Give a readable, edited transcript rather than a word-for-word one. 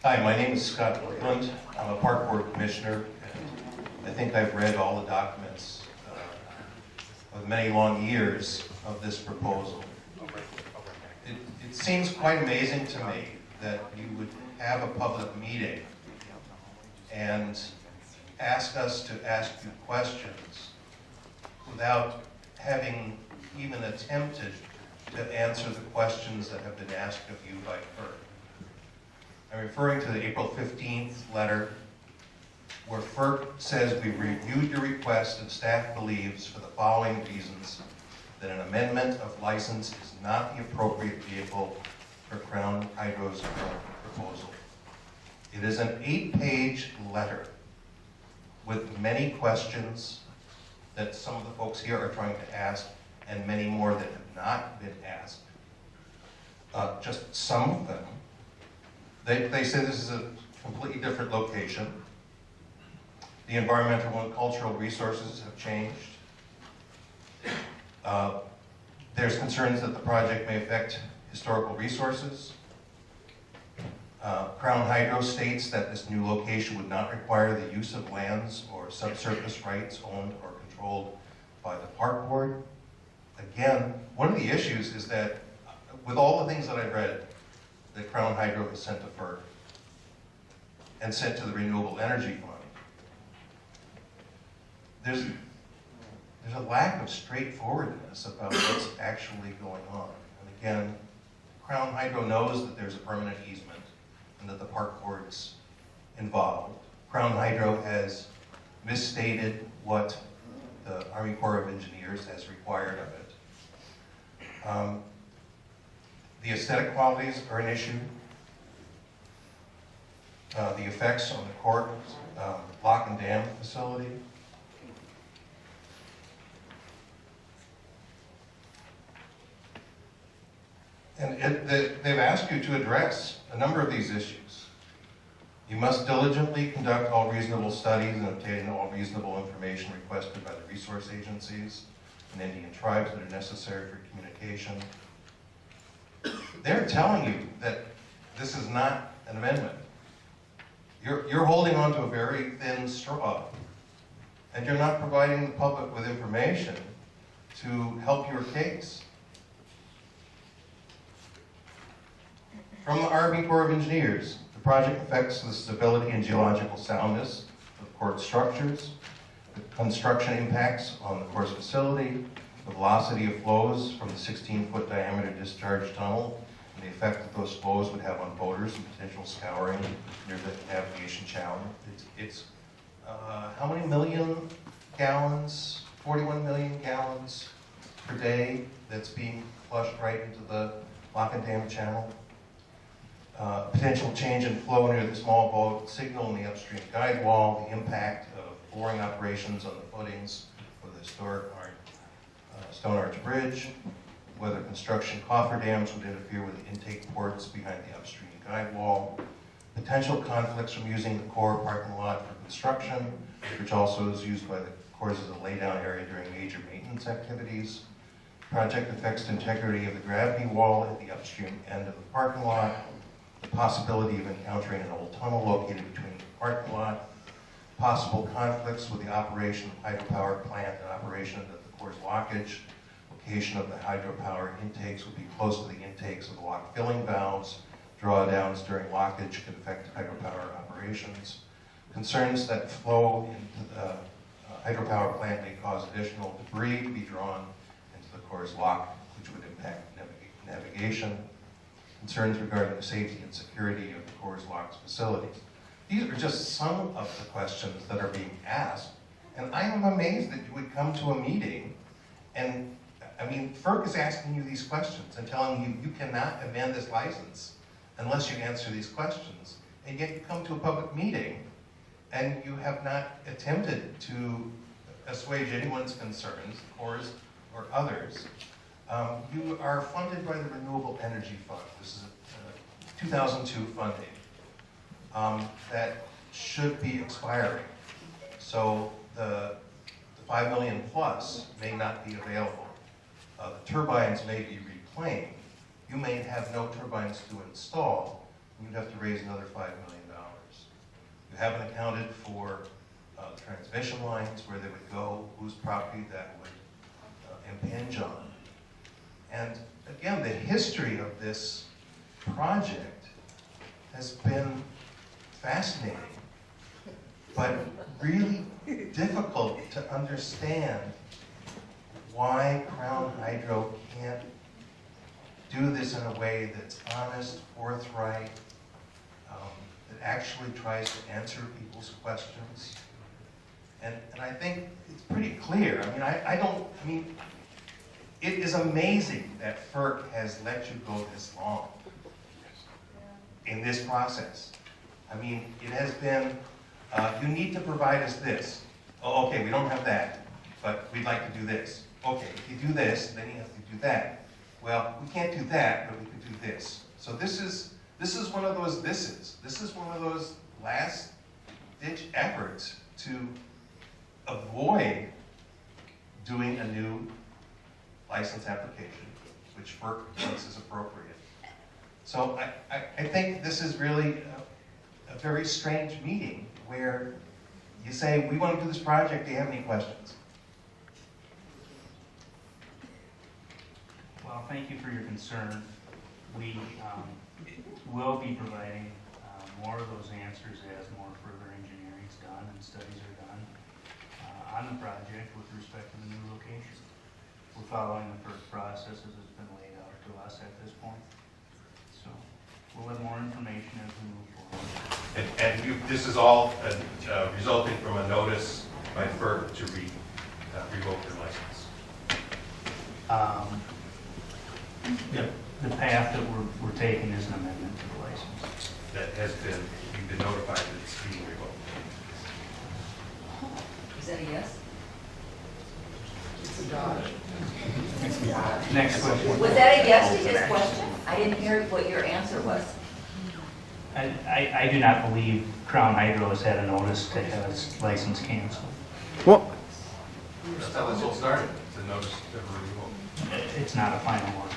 Hi, my name is Scott Vreeland. I'm a park board commissioner, and I think I've read all the documents of many long years of this proposal. It seems quite amazing to me that you would have a public meeting and ask us to ask you questions without having even attempted to answer the questions that have been asked of you by FERC. I'm referring to the April 15th letter where FERC says we reviewed your request and staff believes for the following reasons that an amendment of license is not the appropriate vehicle for Crown Hydro's proposal. It is an 8-page letter with many questions that some of the folks here are trying to ask and many more that have not been asked. Just some of them. They say this is a completely different location. The environmental and cultural resources have changed. There's concerns that the project may affect historical resources. Crown Hydro states that this new location would not require the use of lands or subsurface rights owned or controlled by the park board. Again, one of the issues is that with all the things that I've read that Crown Hydro has sent to FERC and sent to the Renewable Energy Fund, there's a lack of straightforwardness about what's actually going on. And again, Crown Hydro knows that there's a permanent easement and that the park board's involved. Crown Hydro has misstated what the Army Corps of Engineers has required of it. The aesthetic qualities are an issue. The effects on the Corps lock and dam facility. And they've asked you to address a number of these issues. You must diligently conduct all reasonable studies and obtain all reasonable information requested by the resource agencies and Indian tribes that are necessary for communication. They're telling you that this is not an amendment. You're holding on to a very thin straw, and you're not providing the public with information to help your case. From the Army Corps of Engineers, the project affects the stability and geological soundness of Corps structures, the construction impacts on the Corps facility, the velocity of flows from the 16-foot diameter discharge tunnel, and the effect that those flows would have on boaters and potential scouring near the navigation channel. It's how many million gallons? 41 million gallons per day that's being flushed right into the lock and dam channel. Potential change in flow near the small boat signal in the upstream guide wall, the impact of boring operations on the footings for the historic Stone Arch Bridge, whether construction cofferdams would interfere with the intake ports behind the upstream guide wall, potential conflicts from using the Corps parking lot for construction, which also is used by the Corps as a laydown area during major maintenance activities, project affects the integrity of the gravity wall at the upstream end of the parking lot, the possibility of encountering an old tunnel located between the parking lot, possible conflicts with the operation of hydropower plant and operation of the Corps lockage, location of the hydropower intakes would be close to the intakes of the lock filling valves, drawdowns during lockage could affect hydropower operations, concerns that flow into the hydropower plant may cause additional debris to be drawn into the Corps lock, which would impact navigation, concerns regarding the safety and security of the Corps lock's facilities. These are just some of the questions that are being asked, and I am amazed that you would come to a meeting and, I mean, FERC is asking you these questions and telling you you cannot amend this license unless you answer these questions, and yet you come to a public meeting and you have not attempted to assuage anyone's concerns, Corps or others. You are funded by the Renewable Energy Fund. This is a 2002 funding that should be expiring. So the 5 million plus may not be available. The turbines may be reclaimed. You may have no turbines to install, you'd have to raise another $5 million. You haven't accounted for transmission lines, where they would go, whose property that would impinge on. And again, the history of this project has been fascinating, but really difficult to understand why Crown Hydro can't do this in a way that's honest, forthright, that actually tries to answer people's questions. And I think it's pretty clear. I mean, it is amazing that FERC has let you go this long in this process. I mean, it has been, you need to provide us this. Oh, okay, we don't have that, but we'd like to do this. Okay, if you do this, then you have to do that. Well, we can't do that, but we can do this. So this is one of those thises. This is one of those last-ditch efforts to avoid doing a new license application, which FERC thinks is appropriate. So I think this is really a very strange meeting where you say, we want to do this project, do you have any questions? Well, thank you for your concern. We will be providing more of those answers as more further engineering is done and studies are done on the project with respect to the new location. We're following the first process as it's been laid out to us at this point. So we'll have more information as we move forward. And this is all resulting from a notice by FERC to revoke your license. The path that we're taking is an amendment to the license. That has been, you've been notified that it's being revoked. Is that a yes? Next question. Was that a yes to his question? I didn't hear what your answer was. I do not believe Crown Hydro has had a notice to have its license canceled. Well, That's how this all started, it's a notice to revoke. It's not a final order.